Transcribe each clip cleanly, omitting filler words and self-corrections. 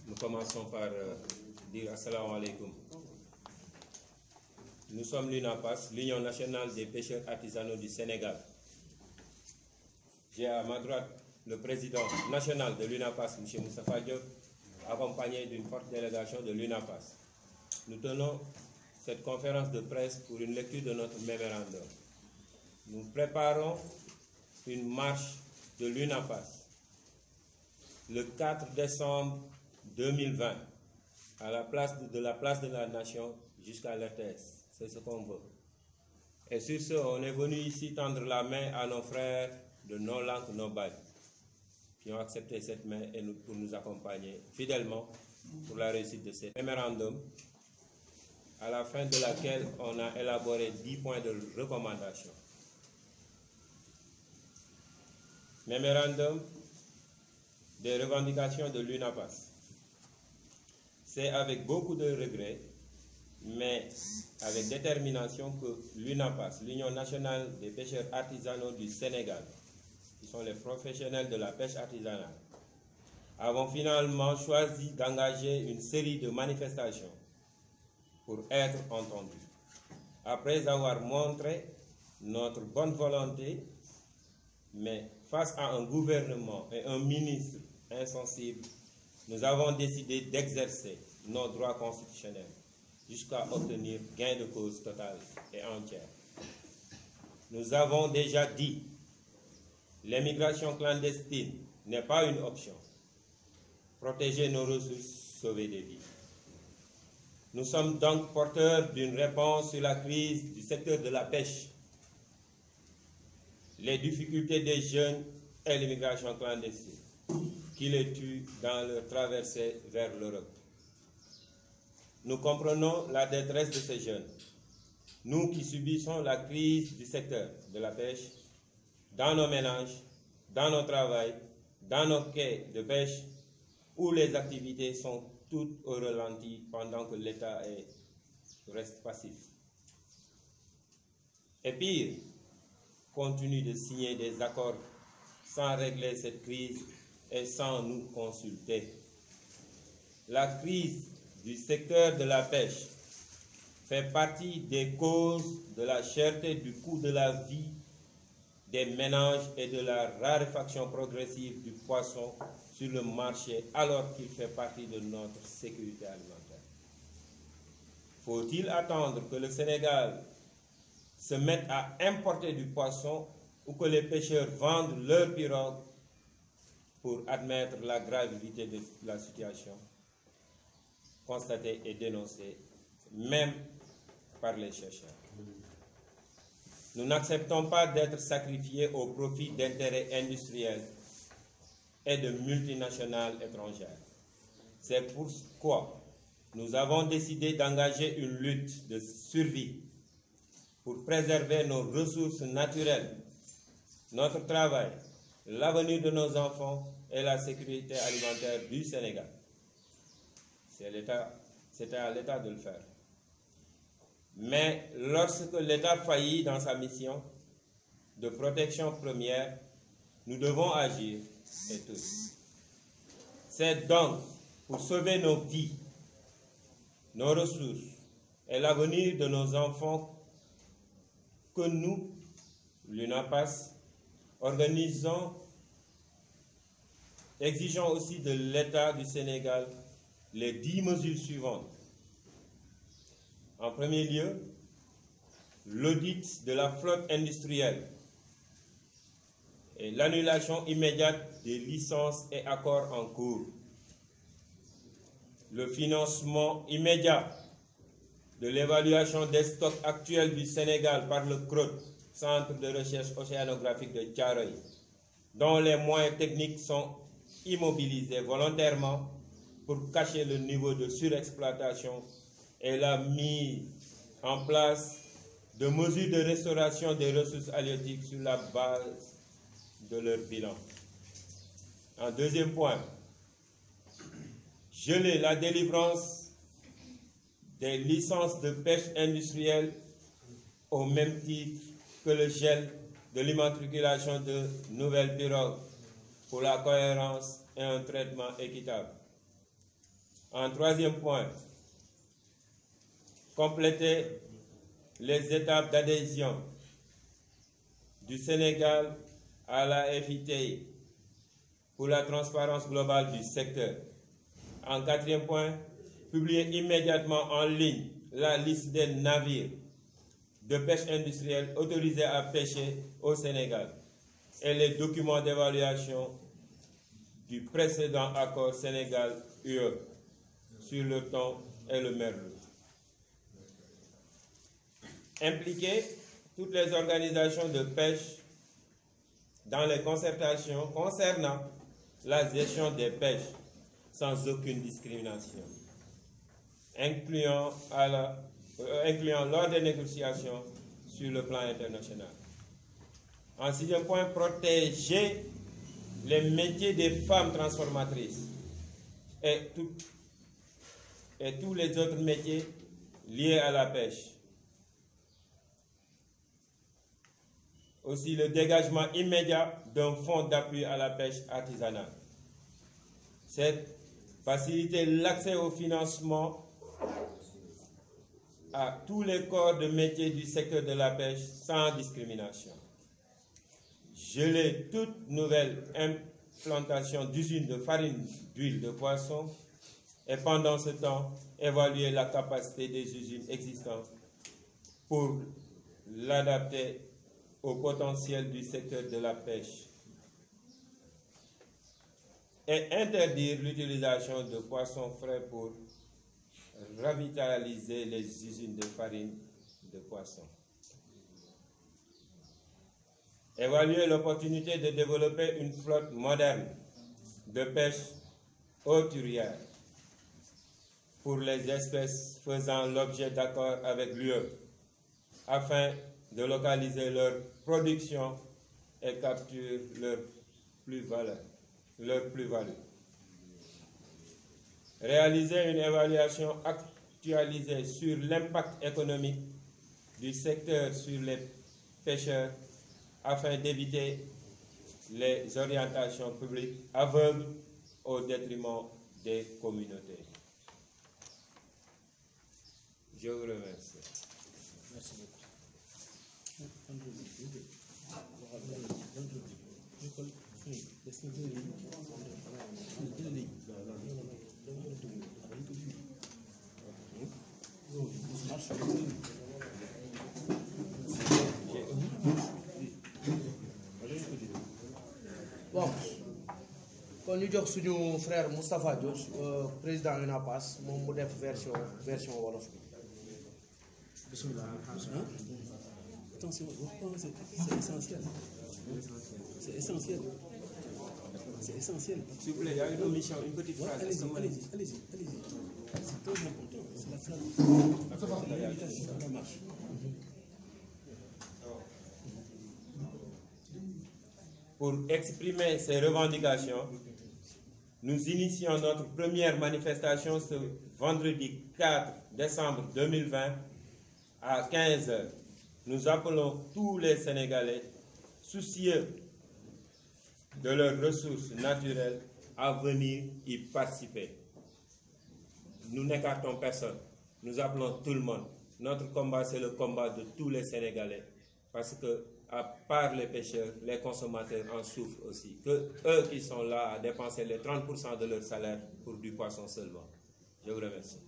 Nous commençons par dire assalamu alaikum. Nous sommes l'UNAPAS, l'Union nationale des pêcheurs artisanaux du Sénégal. J'ai à ma droite le président national de l'UNAPAS, M. Moustapha Diop, accompagné d'une forte délégation de l'UNAPAS. Nous tenons cette conférence de presse pour une lecture de notre mémorandum. Nous préparons une marche de l'UNAPAS le 4 décembre 2020 à la place de la Nation jusqu'à l'ETS. C'est ce qu'on veut. Et sur ce, on est venu ici tendre la main à nos frères de No Langue No Bail qui ont accepté cette main et pour nous accompagner fidèlement pour la réussite de ce mémorandum, à la fin de laquelle on a élaboré 10 points de recommandation. Mémorandum des revendications de l'UNAPAS. C'est avec beaucoup de regrets, mais avec détermination que l'UNAPAS, l'Union nationale des pêcheurs artisanaux du Sénégal, qui sont les professionnels de la pêche artisanale, avons finalement choisi d'engager une série de manifestations pour être entendus. Après avoir montré notre bonne volonté, mais face à un gouvernement et un ministre insensible, nous avons décidé d'exercer nos droits constitutionnels jusqu'à obtenir gain de cause total et entière. Nous avons déjà dit, l'immigration clandestine n'est pas une option. Protéger nos ressources, sauver des vies. Nous sommes donc porteurs d'une réponse sur la crise du secteur de la pêche, les difficultés des jeunes et l'immigration clandestine qui les tuent dans leur traversée vers l'Europe. Nous comprenons la détresse de ces jeunes, nous qui subissons la crise du secteur de la pêche, dans nos ménages, dans nos travails, dans nos quais de pêche, où les activités sont toutes au ralenti pendant que l'État reste passif. Et pire, continue de signer des accords sans régler cette crise et sans nous consulter. La crise du secteur de la pêche fait partie des causes de la cherté du coût de la vie des ménages et de la raréfaction progressive du poisson sur le marché alors qu'il fait partie de notre sécurité alimentaire. Faut-il attendre que le Sénégal se mette à importer du poisson ou que les pêcheurs vendent leurs pirogues pour admettre la gravité de la situation constatée et dénoncée, même par les chercheurs? Nous n'acceptons pas d'être sacrifiés au profit d'intérêts industriels et de multinationales étrangères. C'est pourquoi nous avons décidé d'engager une lutte de survie pour préserver nos ressources naturelles, notre travail, l'avenir de nos enfants et la sécurité alimentaire du Sénégal. C'était à l'État de le faire. Mais lorsque l'État faillit dans sa mission de protection première, nous devons agir, et tous. C'est donc pour sauver nos vies, nos ressources et l'avenir de nos enfants que nous, l'UNAPAS, exigeons aussi de l'État du Sénégal les 10 mesures suivantes. En premier lieu, l'audit de la flotte industrielle et l'annulation immédiate des licences et accords en cours. Le financement immédiat de l'évaluation des stocks actuels du Sénégal par le CROT, Centre de recherche océanographique de Thiaroye, dont les moyens techniques sont immobilisés volontairement pour cacher le niveau de surexploitation et la mise en place de mesures de restauration des ressources halieutiques sur la base de leur bilan. En deuxième point, geler la délivrance des licences de pêche industrielle au même titre que le gel de l'immatriculation de nouvelles pirogues pour la cohérence et un traitement équitable. En troisième point, compléter les étapes d'adhésion du Sénégal à la FITI pour la transparence globale du secteur. En quatrième point, publier immédiatement en ligne la liste des navires de pêche industrielle autorisés à pêcher au Sénégal et les documents d'évaluation du précédent accord Sénégal-UE sur le thon et le merlu. Impliquer toutes les organisations de pêche dans les concertations concernant la gestion des pêches sans aucune discrimination, incluant lors des négociations sur le plan international. En sixième point, protéger les métiers des femmes transformatrices et tous les autres métiers liés à la pêche. Aussi le dégagement immédiat d'un fonds d'appui à la pêche artisanale. C'est faciliter l'accès au financement à tous les corps de métiers du secteur de la pêche sans discrimination. Geler toute nouvelle implantation d'usines de farine d'huile de poisson et pendant ce temps, évaluer la capacité des usines existantes pour l'adapter au potentiel du secteur de la pêche et interdire l'utilisation de poissons frais pour revitaliser les usines de farine de poisson. Évaluer l'opportunité de développer une flotte moderne de pêche hauturière pour les espèces faisant l'objet d'accords avec l'UE afin de localiser leur production et capturer leur plus-value. Réaliser une évaluation actualisée sur l'impact économique du secteur sur les pêcheurs afin d'éviter les orientations publiques aveugles au détriment des communautés. Je vous remercie. Merci beaucoup. Bon, kon ñu jox suñu frère Moustapha Diop président UNAPAS moom mu def version wolof bi. Bismillah. Attention, c'est essentiel. C'est essentiel. C'est essentiel. S'il vous plaît, il y a une omission, une petite phrase. Allez-y. C'est très important. C'est la phrase. La marche. Pour exprimer ces revendications, nous initions notre première manifestation ce vendredi 4 décembre 2020 à 15h. Nous appelons tous les Sénégalais soucieux de leurs ressources naturelles à venir y participer. Nous n'écartons personne. Nous appelons tout le monde. Notre combat, c'est le combat de tous les Sénégalais. Parce que, à part les pêcheurs, les consommateurs en souffrent aussi. Que eux qui sont là à dépenser les 30% de leur salaire pour du poisson seulement. Je vous remercie.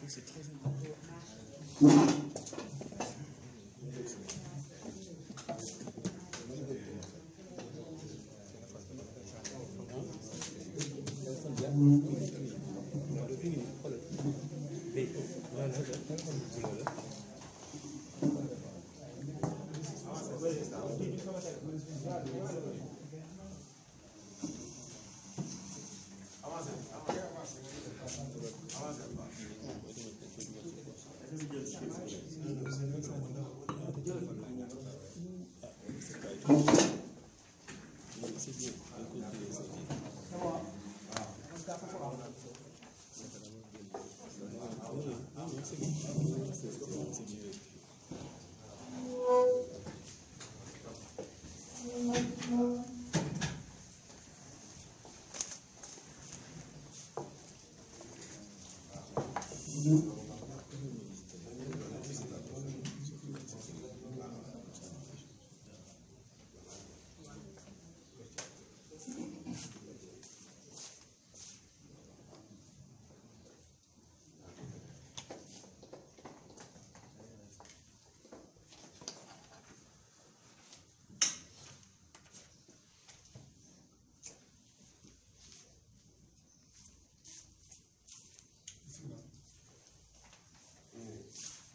C'est très important.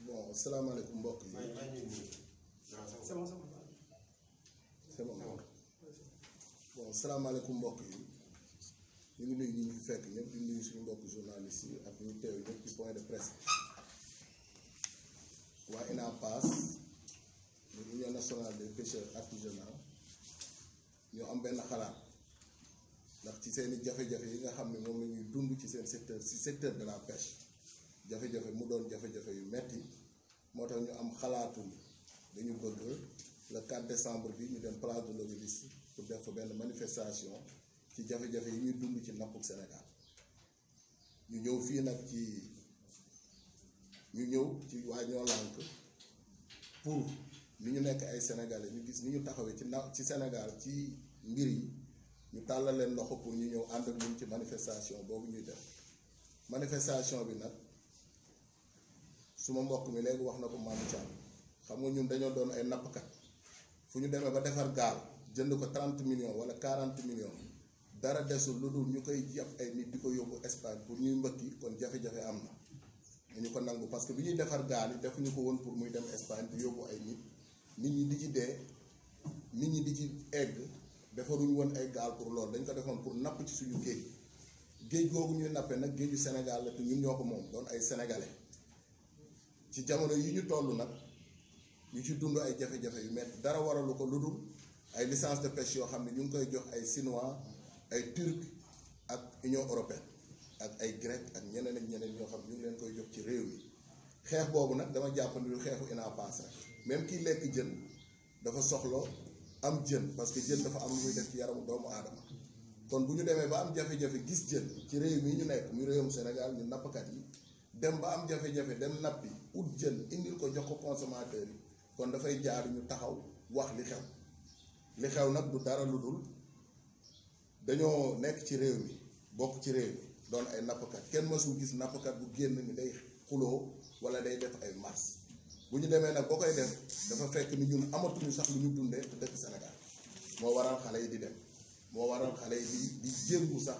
bon salaamaaleykum mbokk yi. c'est bon bon salaamaaleykum mbokk yi ñu ngi nuyu ñu fi fekk ñëpp di nuyu suñu mbokk journalistes yi ak ñu teew ñëpp ci point de presse waa UNAPAS l'Union nationale des pêcheurs artisanaux ñoo am benn xalaat ndax ci seeni jafe-jafe yi nga xam ne moom la ñuy dund ci seen secteur de la pêche jafe-jafe mu doon jafe-jafe yu metti moo tax ñu am xalaatul dañu bëgg le 4 décembre bi ñu dem place de l'Obélisque pour def fa benn manifestation ci jafe-jafe yi ñuy dund ci nappuk Sénégal ñu ñëw fii nag ci waa ñoo lànk pour ni ñu nekk ay sénégalais ñu gis ni ñu taxawee ci Sénégal ci mbir yi ñu tàllal leen loxo pour ñu ñëw ànd ak ñun ci manifestation boobu ñuy def manifestation bi nag suma mbokk mi léegi wax na ko Mamadou Thiam xam nga ñun dañoo doon ay nappkat fu ñu demee ba defar gaal jënd ko 30 millions wala 40 millions dara desul lu dul ñu koy jàpp ay nit di ko yóbbu Espagne pour ñuy mbëkki kon jafe-jafe am na ñu ko nangu parce que bi ñuy defar gaal yi defuñu ko woon pour muy dem Espagne di yóbbu ay nit ñi di ci dee nit ñi di ci egg defaruñu woon ay gaal pour loolu dañ ko defoon pour napp ci suñu géej googu ñuy nappee nag géeju Sénégal la te ñun ñoo ko moom doon ay sénégalais ci jamono yi ñu toll nag ñu ci dund ay jafe-jafe yu metti dara waralu ko lu dul ay licence de pêche yoo xam ne ñu ngi koy jox ay chinois ay turc ak union européenne ak ay grec ak ñeneen ñoo xam ñu ngi leen koy jox ci réew mi xeex boobu nag dama jàpp ni lu xeexu UNAPAS rek même kiy lekk jën dafa soxla am jën parce que jën dafa am lu muy def ci yaramu doomu aadama kon bu ñu demee ba am jafe-jafe gis jën ci réew mi ñu nekk muy réewum Sénégal ñu nappkat yi dem ba am jafe-jafe dem nappi ut jën indil ko jox ko consommateur yi kon dafay jaar ñu taxaw wax li xew nag du dara lu dul dañoo nekk ci réew mi bokk ci réew mi doon ay nappkat kenn mësul gis nappkat bu génn ni day xuloo wala day def ay mars bu ñu demee nag boo koy def dafa fekk ni ñun amatuñu sax lu ñu dundee te dëkk Sénégal moo waral xale yi di dem moo waral xale yi di jéngu sax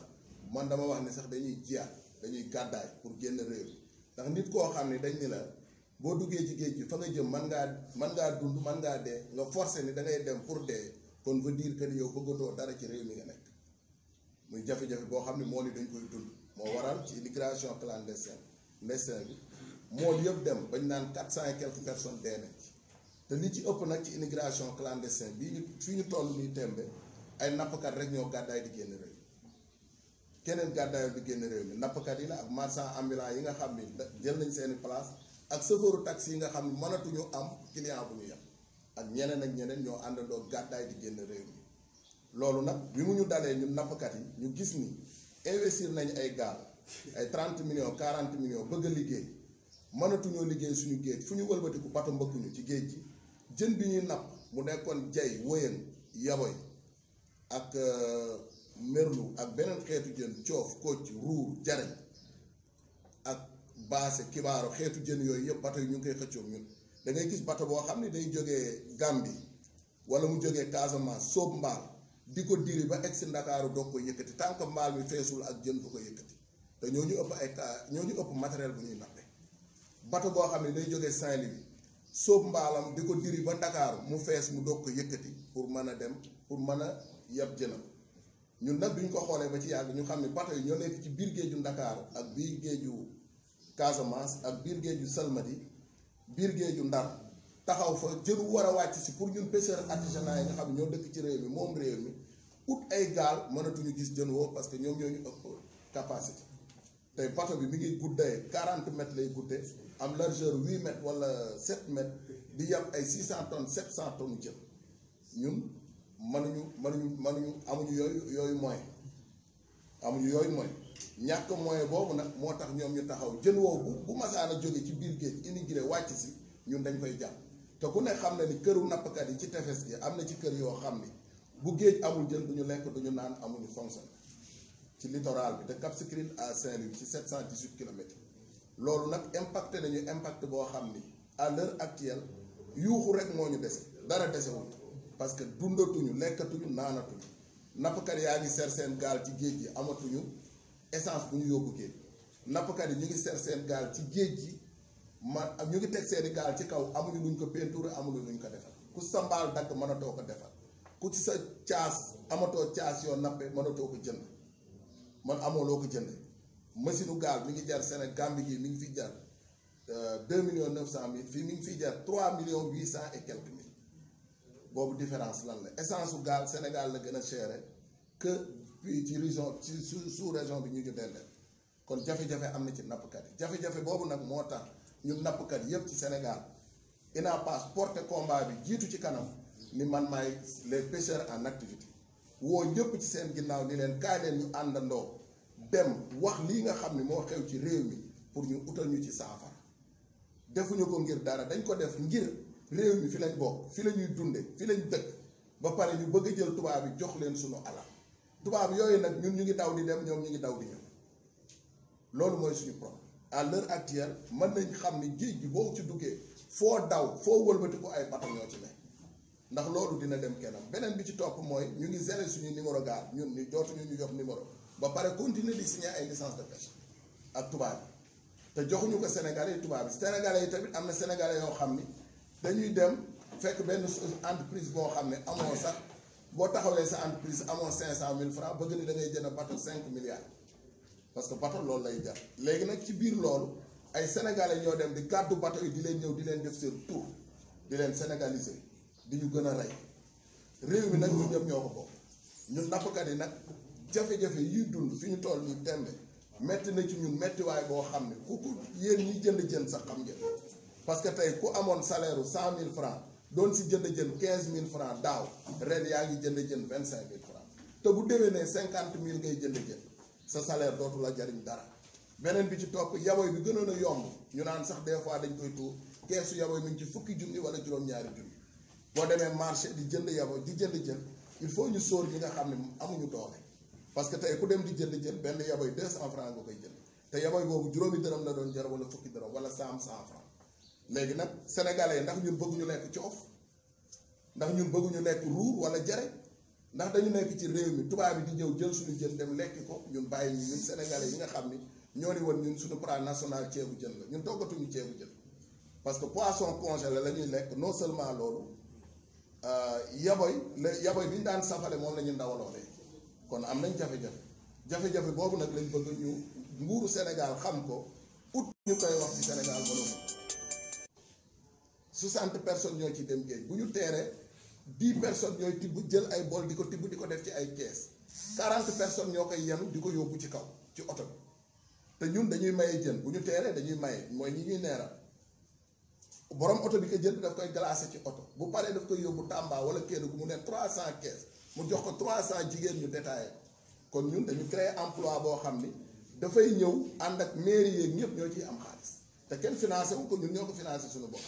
man dama wax ni sax dañuy jiyaat dañuy gàddaay pour génn réew mi ndax nit koo xam ne dañ ni la boo duggee ci géej gi fa nga jëm man ngaa dund man ngaa dee nga forcé ni da ngay dem pour dee kon veut dire que ni yow bëggatoo dara ci réew mi nga nekk muy jafe-jafe boo xam ne moo ni dañ koy dund moo waral ci immigration clandestine bi mool yëpp dem bañ naan 400 et quelques personnes dee nañ ci te li ci ëpp nag ci immigration clandestine bii ñu fii ñu toll nii tembe ay nappkat rek ñoo gàddaay di génn réew keneen gàddaayal di génn réew mi nappkat yi la ak marchand ambulant yi nga xam ni jël nañ seeni place ak chauffeur taxi yi nga xam ne mënatuñu am client bu ñu yem ak ñeneen ñoo àndandoo gàddaay di génn réew mi loolu nag bi mu ñu dalee ñun nappkat yi ñu gis ni investir nañ ay gaal ay 30 millions 40 millions bëgg a liggéey mënatuñoo liggéey suñu géej fu ñu wëlbatiku bato mbëkkuñu ci géej gi jën bi ñuy napp mu nekkoon jay wëyën yaboy ak merlu ak beneen xeetu jën coof kocc ruur jariñ ak baase kibaaro xeetu jën yooyu yëpp bato yi ñu ngi koy xëccoog ñun da ngay gis bato boo xam ne day jógee Gambie wala mu jógee Casamance soob mbaal di ko diri ba egg si Ndakaaru doog ko yëkkati tant que mbaal mi feesul ak jën du ko yëkkati te ñooñu ëpp matériel bu ñuy nappe bato boo xam ne day jógee Saint-Louis soob mbaalam di ko diri ba Ndakaaru mu fees mu doog ko yëkkati pour mën a dem pour mën a yab jënam ñun nag duñ ko xoolee ba ci yàgg ñu xam ne bato yi ñoo nekk ci biir géeju Ndakaaru ak biir géeju Casamance ak biir géeju Salmadi biir géeju Ndar taxaw fa jëru war a wàcc si pour ñun pêcheurs artisanaux yi nga xam ne ñoo dëkk ci réew mi moom réew mi ut ay gaal mënatuñu gis jën woo parce que ñoom ñoo ñu ëpp capacité tey bato bi mi ngi guddee 40 mètres lay guddee am largeur 8 mètres wala 7 mètres di yàpp ay 600 tonnes 700 tonnes jën ñun mënuñu amuñu yooyu moyen amuñu yooyu mooy ñàkk moyen boobu nag moo tax ñoom ñu taxaw jën woowu bu masaana jóge ci biir géej immigré wàcc si ñun dañ koy jàpp te ku ne xam na ni këru nappkat yi ci tefes gi am na ci kër yoo xam ni bu géej amul jën du ñu lekk du ñu naan amuñu fonction ci littoral bi de Cap Skirring à Saint-Louis ci 718 kilomètres loolu nag impacté nañu impact boo xam ni à l'heure actuelle yuuxu rek moo ñu dese dara desewul parce que dundatuñu lekkatuñu naanatuñu nappkat yaa ngi ser seen gaal ci géej gi amatuñu essence bu ñu yóbbu géej nappkat yi ñu ngi ser seen gaal ci géej gi ñu ngi teg seeni gaal ci kaw amuñu luñ ko peinture amuñu luñ ko defal ku sa mbaal dagg mënatoo ko defal ku ci sa caas amatoo caas yoo nappe mënatoo ko jënd man amoo loo ko jënd machine gaal mi ngi jar Sénégal Gambie gi mi ngi fi jar 2.900.000 fii mi ngi fi jar 3.800.000 et quelques mille boobu différence lan la essence su gaal Sénégal la gën a cher que fii ci région ci sous région bi ñu dendeel kon jafe-jafe am na ci nappkat yi jafe-jafe boobu nag moo tax ñun nappkat yépp ci Sénégal INAPAS porté combat bi jiitu ci kanam ni man maay les pêcheurs en activité woo ñëpp ci seen ginnaaw ni leen kaay leen ñu àndandoo dem wax lii nga xam ne moo xew ci réew mi pour ñu utal ñu ci saafara defuñu ko ngir dara dañ ko def ngir réew mi fi lañ bokk fi la ñuy dunde fi lañ dëkk ba pare ñu bëgg a jël tubaab yi jox leen suñu alal tubaab yooyu nag ñun ñu ngi daw di dem ñoom ñu ngi daw di ñëw loolu mooy suñu problème à l'heure actuelle mën nañ xam ni géej gi boo ci duggee foo daw foo wëlbati ko ay bato ñoo ci nekk ndax loolu dina dem kennam beneen bi ci topp mooy ñu ngi gérer suñu numéro gaal ñun ñu dootuñu ñu jox numéro ba pare continuer di signer ay licence de pêche ak tubaab yi te joxuñu ko Sénégalais yi tubaab yi Sénégalais yi tamit am na Sénégalais yoo xam ni dañuy dem fekk benn entreprise boo xam ne amoo sax boo taxawlee sa entreprise amoo 500.000 francs bëgg ni da ngay jënd bateau 5 milliards parce que bateau loolu lay jar léegi nag ci biir loolu ay Sénégalais ñoo dem di gàddu bateau yi di leen ñëw di leen def seen tour di leen sénégaliser di ñu gën a rey réew mi nag ñun ñëpp ñoo ko bokk ñun nappkat yi nag jafe-jafe yi dund fi ñu toll nii tembe metti na ci ñun mettiwaay boo xam ne ku yéen ñi jënd jën sax xam ngeen parce que tey ku amoon salaire u 100.000 francs doon si jënd jën 15.000 francs daaw ren yaa ngi jënd jën 25.000 francs te bu déwénee 50.000 ngay jënd jën sa salaire dootu la jariñ dara beneen bi ci topp yaboy bi gënoon a yomb ñu naan sax des fois dañ koy tuur keesu yaboy mi ngi ci fukki junni wala juróom-ñaari junni boo demee marché di jënd yaboy di jënd jën il faut ñu sóor ñi nga xam ne amuñu doole parce que tey ku dem di jënd jën benn yaboy 200 francs nga koy jënd te yaboy boobu juróomi dërëm la doon jar wala fukki dërëm wala 100 francs léegi nag sénégalais yi ndax ñun bëgguñu lekk coof ndax ñun bëgguñu lekk ruur wala jare ndax dañu nekk ci réew mi tubaab bi di ñëw jël suñu jën dem lekki ko ñun bàyyi ñu ñun sénégalais yi nga xam ni ñoo ni woon ñun suñu plat national ceebu jën la ñun toggatuñu ceebu jën parce que poisson congelé la ñuy lekk non seulement loolu yaboy bi ñu daan safale moom la ñu ndawaloo léegi kon am nañ jafe-jafe boobu nag lañ bëgg ñu nguuru Sénégal xam ko ut ñu koy wax ci Sénégal mënu 60 personnes ñoo ci dem géej bu ñu teeree 10 personnes ñooy tibb jël ay bool di ko tibb di ko def ci ay kees 40 personnes ñoo koy yenu di ko yóbbu ci kaw ci oto bi te ñun dañuy maye jën bu ñu teeree dañuy maye mooy ñi ñuy neeral borom oto bi ko jënd daf koy glacé ci oto bu paree daf koy yóbbu Tamba wala Kédougou mu ne 300 kees mu jox ko 300 jigéen ñu détaillé kon ñun dañu créer emploi boo xam ni dafay ñëw ànd ak mairie yeeg ñëpp ñoo ciy am xaalis te kenn financé wu ko ñun ñoo ko financé suñu bopp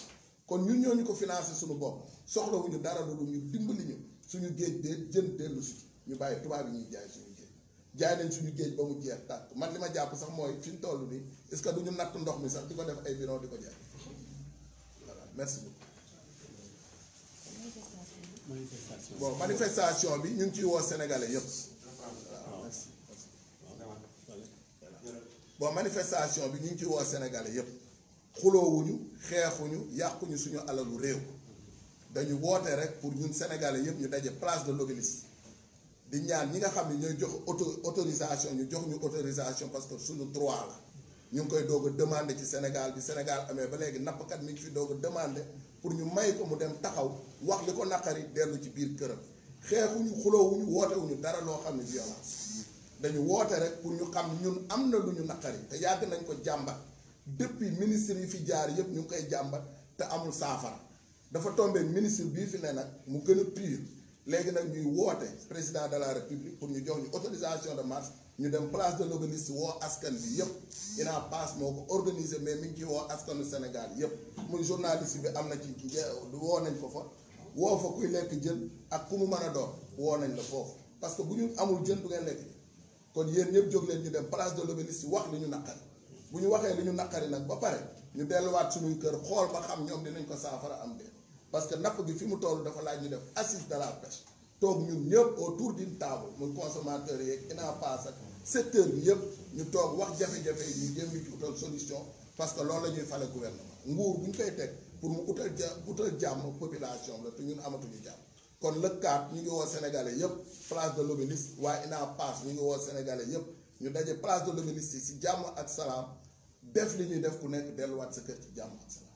kon ñun ñoo ñu ko financé suñu bopp soxlawuñu dara lu ñu dimbali ñu suñu géej de jën dellu si ñu bàyyi tubaab yi ñuy jaay suñu géej jaay nañ suñu géej ba mu jeex tàkk man li ma jàpp sax mooy fi ñu toll nii est-ce que duñu natt ndox mi sax di ko def ay bidon di ko jaay voilà merci beaucoup. bon manifestation bi ñu ngi ciy woo sénégalais yëpp waaw merci. bon manifestation bi ñu ngi ciy woo sénégalais yëpp xuloowuñu xeexuñu yàquñu suñu alalu réew dañu woote rek pour ñun sénégalais yëpp ñu daje place de l'Obélisque di ñaan ñi nga xam ne ñooy jox autorisation ñu jox ñu autorisation parce que suñu droit la ñu ngi koy doog a demander ci Sénégal bi Sénégal amee ba léegi nappkat mi ngi fi doog a demander pour ñu may ko mu dem taxaw wax li ko naqari dellu ci biir këram xeexuñu xuloowuñu wootewuñu dara loo xam ne violence dañu woote rek pour ñu xam ñun am na lu ñu naqari te yàgg nañ ko jàmbat depuis ministre yi fi jaar yëpp ñu ngi koy jàmbat te amul saafara dafa tombé ministre bii fi ne nag mu gën a pire léegi nag ñuy woote président de la république pour ñu jox ñu autorisation de marche ñu dem place de l'Obélisque woo askan bi yëpp UNAPAS moo ko organisé mais mi ngi ci woo askanu Sénégal yëpp muy journaliste bi am na ci woo nañ ko fa woo fa kuy lekk jën ak ku mu mën a doon woo nañ la foofu parce que bu ñu amul jën du ngeen lekk kon yéen ñëpp jóg leen ñu dem place de l'Obélisque wax li ñu naqari bu ñu waxee li ñu naqari nag ba pare ñu delluwaat suñuy kër xool ba xam ñoom dinañ ko saafara am de parce que napp gi fi mu toll dafa laaj ñu def assise de la pêche toog ñun ñëpp autour d'une table muy consommateur yeeg UNAPAS ak secteur bi yëpp ñu toog wax jafe-jafe yi ñu jéem ci utal solution parce que loolu la ñuy fale gouvernement nguur bu ñu koy teg pour mu utal jàmm population la te ñun amatuñu jàmm kon lëkkaat ñu ngi woo sénégalais yëpp place de l'Obélisque waaye UNAPAS ñu ngi woo sénégalais yëpp ñu daje place de l'Obélisque si jàmm ak salaam def li ñuy def ku nekk delluwaat sa kër ci jàmm ak salaam